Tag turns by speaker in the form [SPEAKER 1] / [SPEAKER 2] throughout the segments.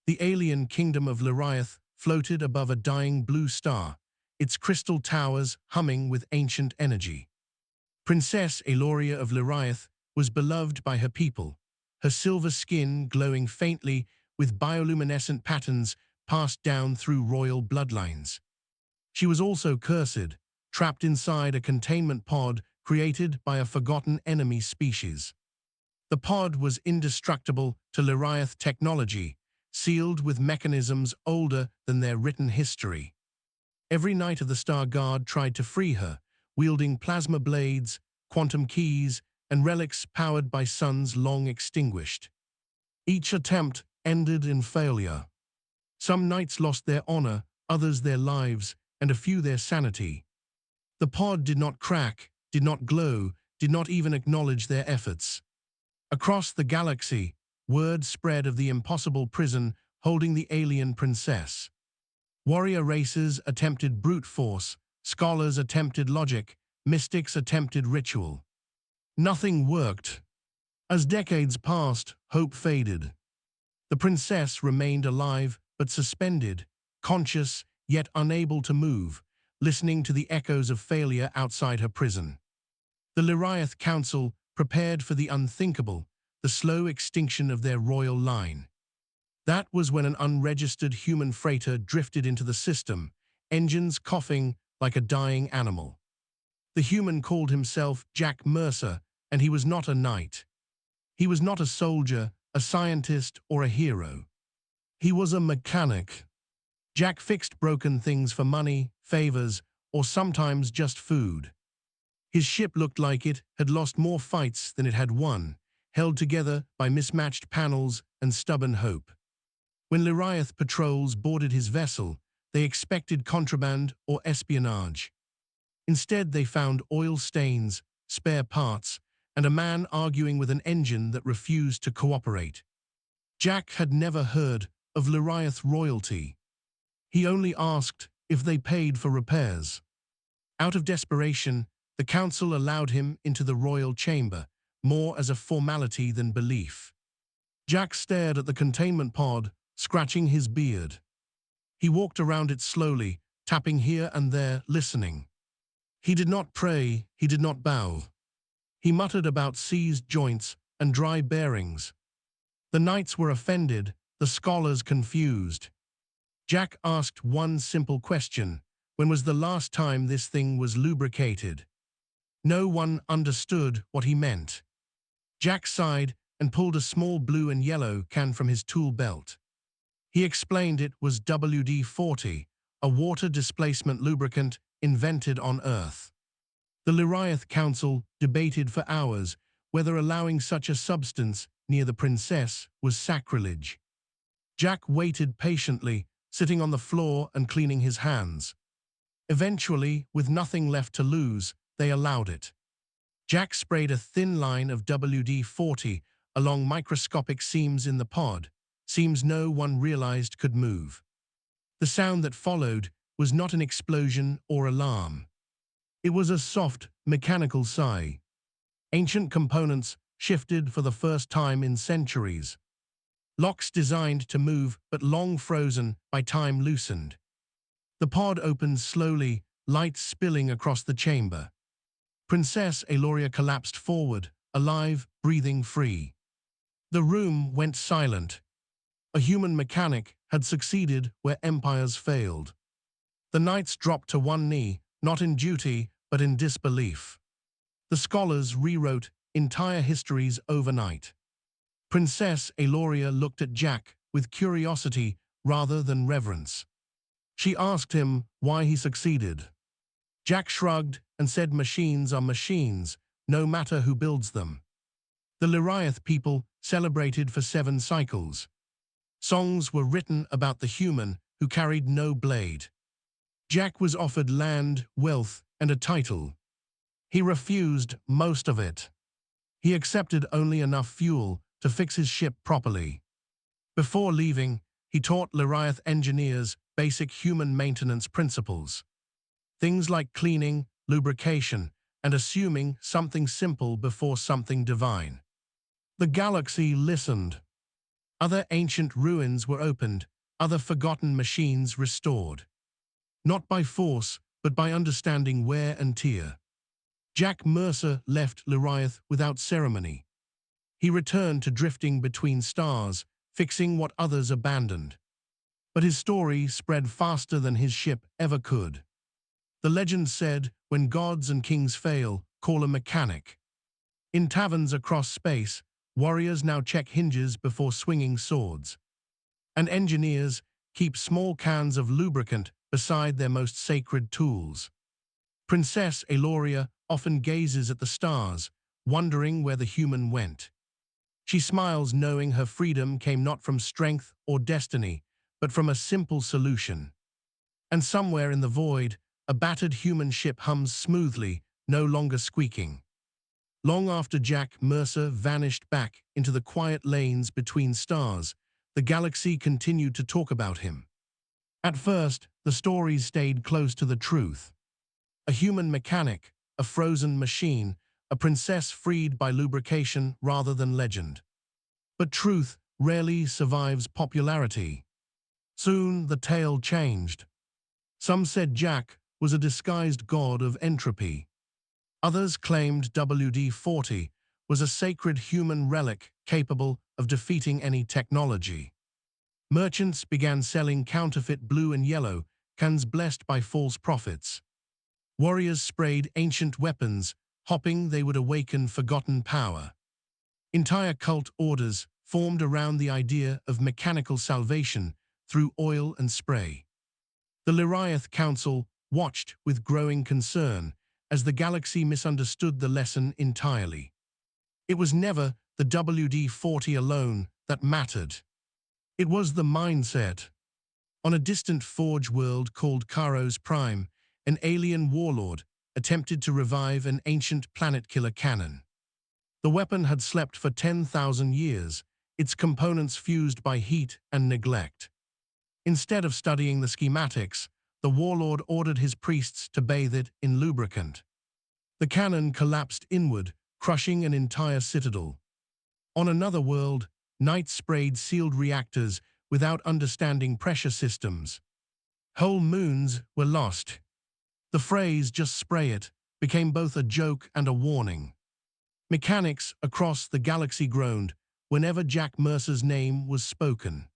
[SPEAKER 1] The alien kingdom of Lariath floated above a dying blue star, its crystal towers humming with ancient energy. Princess Aloria of Lariath was beloved by her people, her silver skin glowing faintly with bioluminescent patterns passed down through royal bloodlines. She was also cursed, trapped inside a containment pod created by a forgotten enemy species. The pod was indestructible to Lariath technology, sealed with mechanisms older than their written history. Every Knight of the Star Guard tried to free her, wielding plasma blades, quantum keys, and relics powered by suns long extinguished. Each attempt ended in failure. Some knights lost their honor, others their lives, and a few their sanity. The pod did not crack, did not glow, did not even acknowledge their efforts. Across the galaxy, word spread of the impossible prison holding the alien princess. Warrior races attempted brute force, scholars attempted logic, mystics attempted ritual. Nothing worked. As decades passed, hope faded. The princess remained alive but suspended, conscious yet unable to move, listening to the echoes of failure outside her prison. The Lariath Council prepared for the unthinkable, the slow extinction of their royal line. That was when an unregistered human freighter drifted into the system, engines coughing like a dying animal. The human called himself Jack Mercer, and he was not a knight. He was not a soldier, a scientist, or a hero. He was a mechanic. Jack fixed broken things for money, favors, or sometimes just food. His ship looked like it had lost more fights than it had won, held together by mismatched panels and stubborn hope. When Lariath patrols boarded his vessel, they expected contraband or espionage. Instead, they found oil stains, spare parts, and a man arguing with an engine that refused to cooperate. Jack had never heard of Lariath royalty. He only asked if they paid for repairs. Out of desperation, the council allowed him into the royal chamber, more as a formality than belief. Jack stared at the containment pod, scratching his beard. He walked around it slowly, tapping here and there, listening. He did not pray, he did not bow. He muttered about seized joints and dry bearings. The knights were offended, the scholars confused. Jack asked one simple question: when was the last time this thing was lubricated? No one understood what he meant. Jack sighed and pulled a small blue and yellow can from his tool belt. He explained it was WD-40, a water displacement lubricant invented on Earth. The Lariath Council debated for hours whether allowing such a substance near the princess was sacrilege. Jack waited patiently, sitting on the floor and cleaning his hands. Eventually, with nothing left to lose, they allowed it. Jack sprayed a thin line of WD-40 along microscopic seams in the pod, seams no one realized could move. The sound that followed was not an explosion or alarm. It was a soft, mechanical sigh. Ancient components shifted for the first time in centuries. Locks designed to move but long frozen by time loosened. The pod opened slowly, light spilling across the chamber. Princess Aloria collapsed forward, alive, breathing free. The room went silent. A human mechanic had succeeded where empires failed. The knights dropped to one knee, not in duty, but in disbelief. The scholars rewrote entire histories overnight. Princess Aloria looked at Jack with curiosity rather than reverence. She asked him why he succeeded. Jack shrugged and said machines are machines, no matter who builds them. The Lariath people celebrated for 7 cycles. Songs were written about the human who carried no blade. Jack was offered land, wealth, and a title. He refused most of it. He accepted only enough fuel to fix his ship properly. Before leaving, he taught Lariath engineers basic human maintenance principles. Things like cleaning, lubrication, and assuming something simple before something divine. The galaxy listened. Other ancient ruins were opened, other forgotten machines restored. Not by force, but by understanding wear and tear. Jack Mercer left Lariath without ceremony. He returned to drifting between stars, fixing what others abandoned. But his story spread faster than his ship ever could. The legend said, when gods and kings fail, call a mechanic. In taverns across space, warriors now check hinges before swinging swords. And engineers keep small cans of lubricant beside their most sacred tools. Princess Eloria often gazes at the stars, wondering where the human went. She smiles knowing her freedom came not from strength or destiny, but from a simple solution. And somewhere in the void, a battered human ship hums smoothly, no longer squeaking. Long after Jack Mercer vanished back into the quiet lanes between stars, the galaxy continued to talk about him. At first, the stories stayed close to the truth. A human mechanic, a frozen machine, a princess freed by lubrication rather than legend. But truth rarely survives popularity. Soon the tale changed. Some said Jack was a disguised god of entropy. Others claimed WD-40 was a sacred human relic capable of defeating any technology. Merchants began selling counterfeit blue and yellow cans blessed by false prophets. Warriors sprayed ancient weapons, hoping they would awaken forgotten power. Entire cult orders formed around the idea of mechanical salvation through oil and spray. The Lariath Council watched with growing concern as the galaxy misunderstood the lesson entirely. It was never the WD-40 alone that mattered. It was the mindset. On a distant forge world called Karos Prime, an alien warlord attempted to revive an ancient planet-killer cannon. The weapon had slept for 10,000 years, its components fused by heat and neglect. Instead of studying the schematics, the warlord ordered his priests to bathe it in lubricant. The cannon collapsed inward, crushing an entire citadel. On another world, knights sprayed sealed reactors without understanding pressure systems. Whole moons were lost. The phrase, "just spray it," became both a joke and a warning. Mechanics across the galaxy groaned whenever Jack Mercer's name was spoken.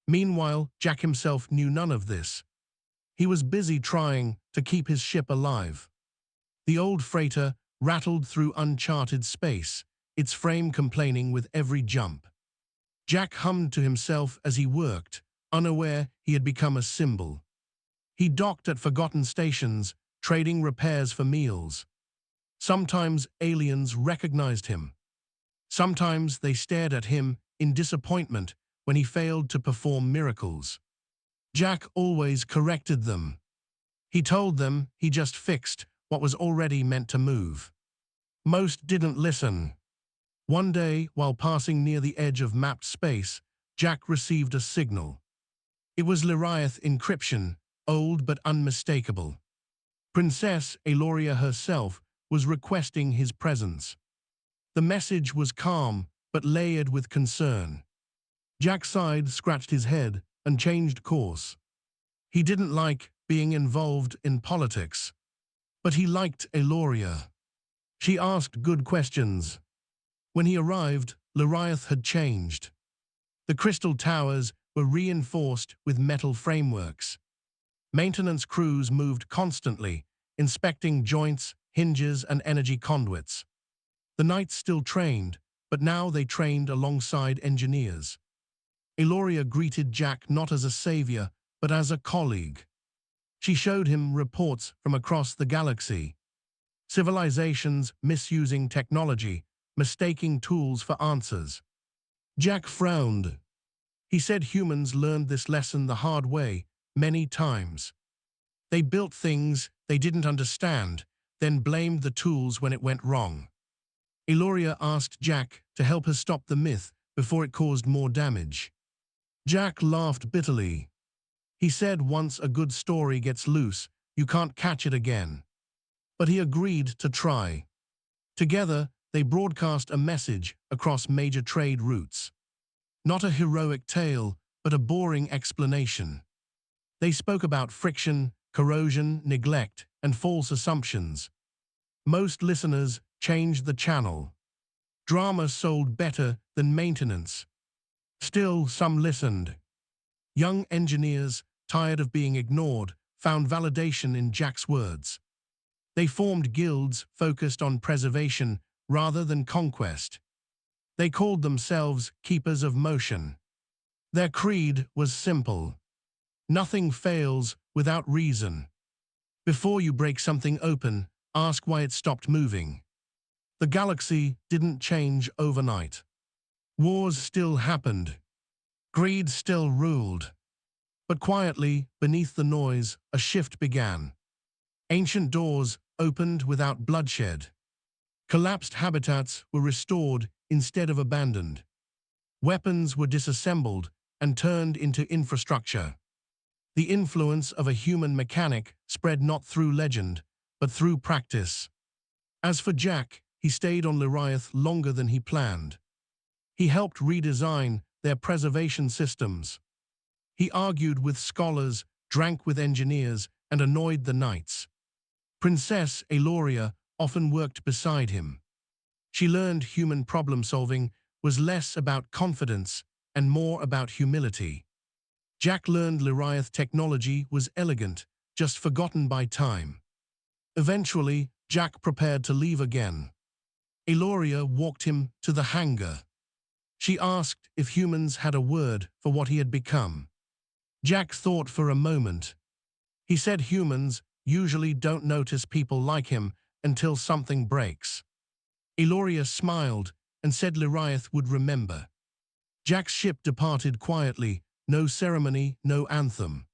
[SPEAKER 1] Meanwhile, Jack himself knew none of this. He was busy trying to keep his ship alive. The old freighter rattled through uncharted space, its frame complaining with every jump. Jack hummed to himself as he worked, unaware he had become a symbol. He docked at forgotten stations, trading repairs for meals. Sometimes aliens recognized him. Sometimes they stared at him in disappointment when he failed to perform miracles. Jack always corrected them. He told them he just fixed what was already meant to move. Most didn't listen. One day, while passing near the edge of mapped space, Jack received a signal. It was Lariath encryption, old but unmistakable. Princess Eloria herself was requesting his presence. The message was calm, but layered with concern. Jack sighed, scratched his head, and changed course. He didn't like being involved in politics, but he liked Eloria. She asked good questions. When he arrived, Lariath had changed. The crystal towers were reinforced with metal frameworks. Maintenance crews moved constantly, inspecting joints, hinges, and energy conduits. The knights still trained, but now they trained alongside engineers. Eloria greeted Jack not as a savior, but as a colleague. She showed him reports from across the galaxy. Civilizations misusing technology, mistaking tools for answers. Jack frowned. He said humans learned this lesson the hard way, many times. They built things they didn't understand, then blamed the tools when it went wrong. Eloria asked Jack to help her stop the myth before it caused more damage. Jack laughed bitterly. He said once a good story gets loose, you can't catch it again. But he agreed to try. Together, they broadcast a message across major trade routes. Not a heroic tale, but a boring explanation. They spoke about friction, corrosion, neglect, and false assumptions. Most listeners changed the channel. Drama sold better than maintenance. Still, some listened. Young engineers, tired of being ignored, found validation in Jack's words. They formed guilds focused on preservation rather than conquest. They called themselves keepers of motion. Their creed was simple. Nothing fails without reason. Before you break something open, ask why it stopped moving. The galaxy didn't change overnight. Wars still happened. Greed still ruled. But quietly, beneath the noise, a shift began. Ancient doors opened without bloodshed. Collapsed habitats were restored instead of abandoned. Weapons were disassembled and turned into infrastructure. The influence of a human mechanic spread not through legend, but through practice. As for Jack, he stayed on Liriath longer than he planned. He helped redesign their preservation systems. He argued with scholars, drank with engineers, and annoyed the knights. Princess Aloria often worked beside him. She learned human problem-solving was less about confidence and more about humility. Jack learned Liriath technology was elegant, just forgotten by time. Eventually, Jack prepared to leave again. Aloria walked him to the hangar. She asked if humans had a word for what he had become. Jack thought for a moment. He said humans usually don't notice people like him until something breaks. Aloria smiled and said Liriath would remember. Jack's ship departed quietly, no ceremony, no anthem.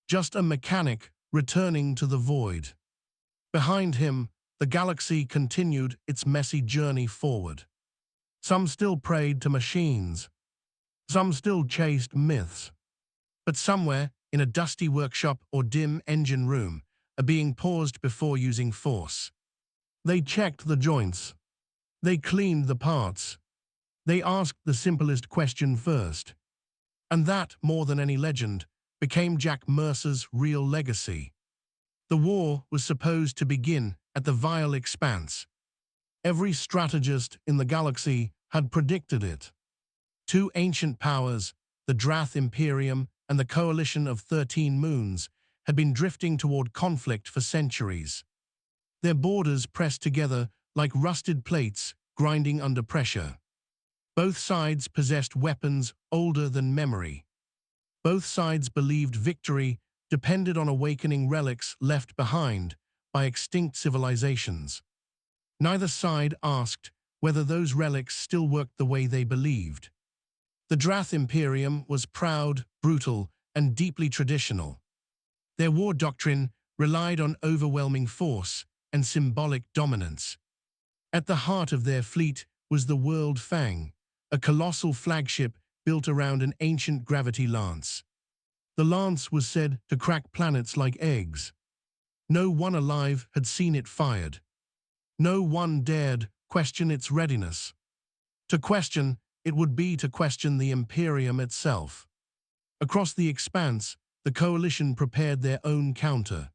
[SPEAKER 1] Just a mechanic returning to the void. Behind him, the galaxy continued its messy journey forward. Some still prayed to machines. Some still chased myths. But somewhere, in a dusty workshop or dim engine room, a being paused before using force. They checked the joints. They cleaned the parts. They asked the simplest question first. And that, more than any legend, became Jack Mercer's real legacy. The war was supposed to begin at the vile expanse. Every strategist in the galaxy had predicted it. Two ancient powers, the Drath Imperium and the Coalition of 13 Moons, had been drifting toward conflict for centuries. Their borders pressed together like rusted plates grinding under pressure. Both sides possessed weapons older than memory. Both sides believed victory depended on awakening relics left behind by extinct civilizations. Neither side asked whether those relics still worked the way they believed. The Drath Imperium was proud, brutal, and deeply traditional. Their war doctrine relied on overwhelming force and symbolic dominance. At the heart of their fleet was the World Fang, a colossal flagship built around an ancient gravity lance. The lance was said to crack planets like eggs. No one alive had seen it fired. No one dared question its readiness. To question, it would be to question the Imperium itself. Across the expanse, the Coalition prepared their own counter.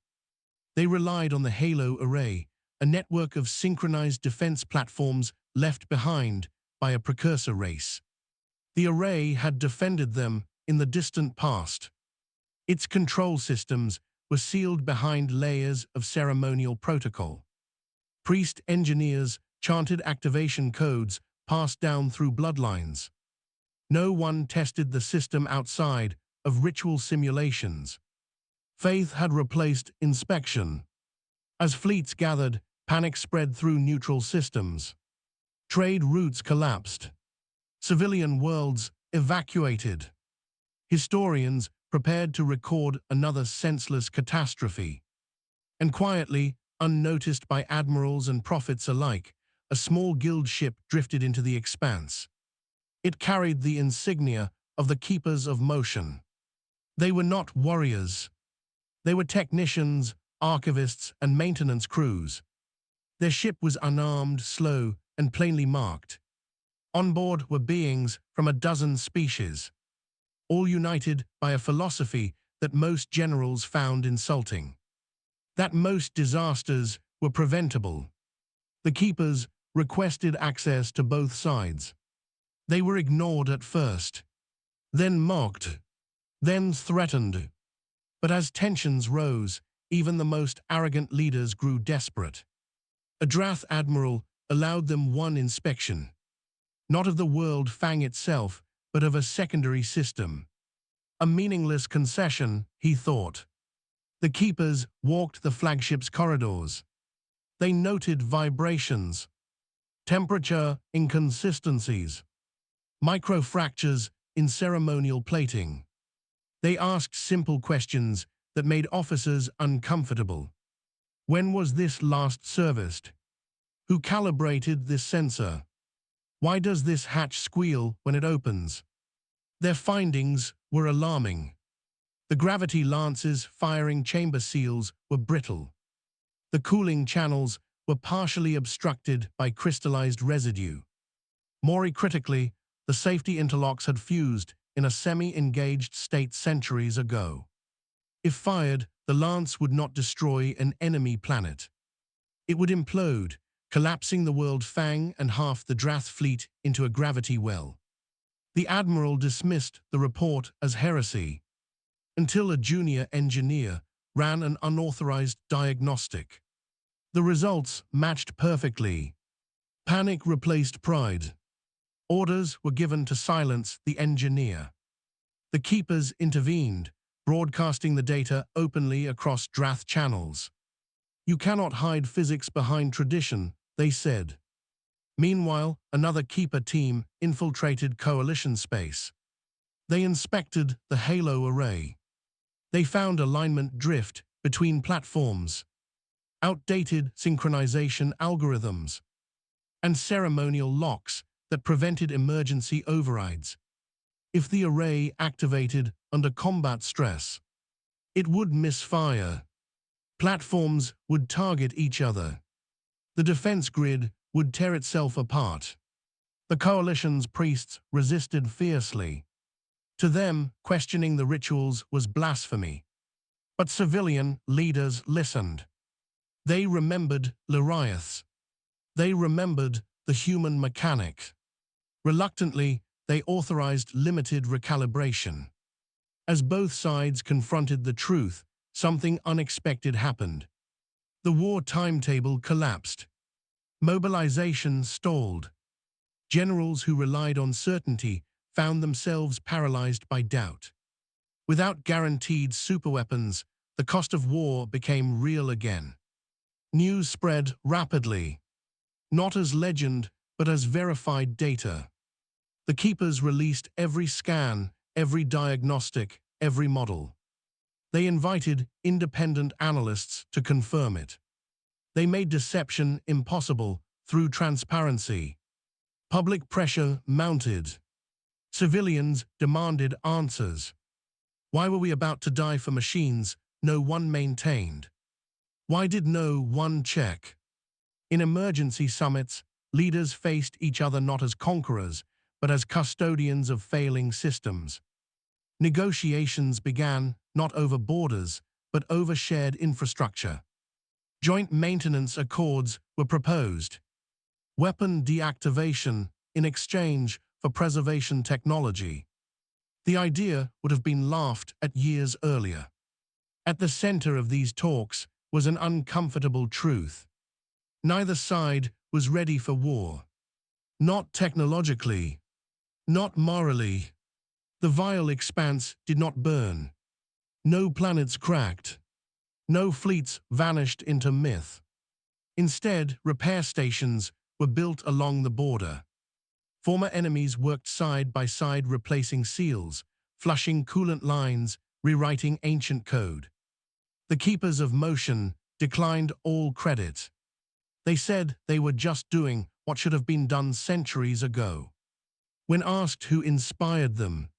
[SPEAKER 1] They relied on the Halo Array, a network of synchronized defense platforms left behind by a precursor race. The array had defended them in the distant past. Its control systems were sealed behind layers of ceremonial protocol. Priest engineers chanted activation codes passed down through bloodlines. No one tested the system outside of ritual simulations. Faith had replaced inspection. As fleets gathered, panic spread through neutral systems. Trade routes collapsed. Civilian worlds evacuated. Historians prepared to record another senseless catastrophe. And quietly, unnoticed by admirals and prophets alike, a small guild ship drifted into the expanse. It carried the insignia of the Keepers of Motion. They were not warriors. They were technicians, archivists, and maintenance crews. Their ship was unarmed, slow, and plainly marked. On board were beings from a dozen species, all united by a philosophy that most generals found insulting: that most disasters were preventable. The keepers requested access to both sides. They were ignored at first, then mocked, then threatened. But as tensions rose, even the most arrogant leaders grew desperate. A Drath admiral allowed them one inspection, not of the world Fang itself, but of a secondary system. A meaningless concession, he thought. The keepers walked the flagship's corridors. They noted vibrations, temperature inconsistencies, microfractures in ceremonial plating. They asked simple questions that made officers uncomfortable. When was this last serviced? Who calibrated this sensor? Why does this hatch squeal when it opens? Their findings were alarming. The gravity lances firing chamber seals were brittle. The cooling channels were partially obstructed by crystallized residue. More critically, the safety interlocks had fused in a semi-engaged state centuries ago. If fired, the lance would not destroy an enemy planet. It would implode, collapsing the world Fang and half the Drath fleet into a gravity well. The admiral dismissed the report as heresy, until a junior engineer ran an unauthorized diagnostic. The results matched perfectly. Panic replaced pride. Orders were given to silence the engineer. The keepers intervened, broadcasting the data openly across Drath channels. You cannot hide physics behind tradition, they said. Meanwhile, another keeper team infiltrated Coalition space. They inspected the Halo array. They found alignment drift between platforms, outdated synchronization algorithms, and ceremonial locks that prevented emergency overrides. If the array activated under combat stress, it would misfire. Platforms would target each other. The defense grid would tear itself apart. The Coalition's priests resisted fiercely. To them, questioning the rituals was blasphemy. But civilian leaders listened. They remembered Lariaths. They remembered the human mechanic. Reluctantly, they authorized limited recalibration. As both sides confronted the truth, something unexpected happened. The war timetable collapsed. Mobilization stalled. Generals who relied on certainty found themselves paralyzed by doubt. Without guaranteed superweapons, the cost of war became real again. News spread rapidly, not as legend, but as verified data. The keepers released every scan, every diagnostic, every model. They invited independent analysts to confirm it. They made deception impossible through transparency. Public pressure mounted. Civilians demanded answers. Why were we about to die for machines no one maintained? Why did no one check? In emergency summits, leaders faced each other not as conquerors, but as custodians of failing systems. Negotiations began not over borders, but over shared infrastructure. Joint maintenance accords were proposed. Weapon deactivation in exchange for preservation technology. The idea would have been laughed at years earlier. At the center of these talks was an uncomfortable truth. Neither side was ready for war. Not technologically, not morally. The vile expanse did not burn. No planets cracked. No fleets vanished into myth. Instead, repair stations were built along the border. Former enemies worked side by side replacing seals, flushing coolant lines, rewriting ancient code. The keepers of motion declined all credit. They said they were just doing what should have been done centuries ago. When asked who inspired them,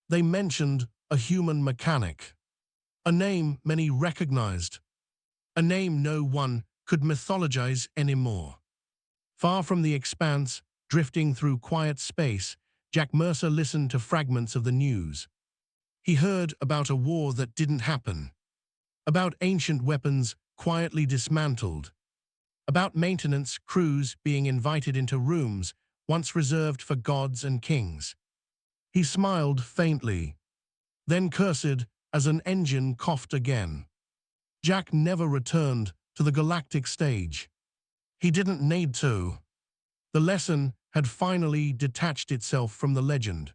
[SPEAKER 1] they mentioned a human mechanic. A name many recognized. A name no one could mythologize anymore. Far from the expanse, Drifting through quiet space, Jack Mercer listened to fragments of the news. He heard about a war that didn't happen, about ancient weapons quietly dismantled, about maintenance crews being invited into rooms once reserved for gods and kings. He smiled faintly, then cursed as an engine coughed again. Jack never returned to the galactic stage. He didn't need to. The lesson had finally detached itself from the legend.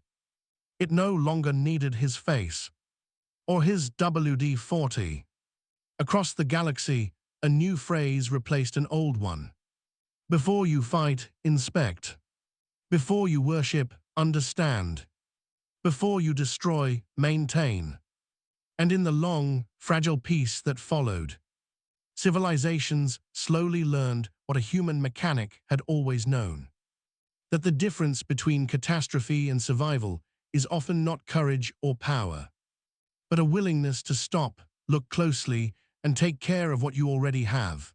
[SPEAKER 1] It no longer needed his face, or his WD-40. Across the galaxy, a new phrase replaced an old one. Before you fight, inspect. Before you worship, understand. Before you destroy, maintain. And in the long, fragile peace that followed, civilizations slowly learned what a human mechanic had always known: that the difference between catastrophe and survival is often not courage or power, but a willingness to stop, look closely, and take care of what you already have.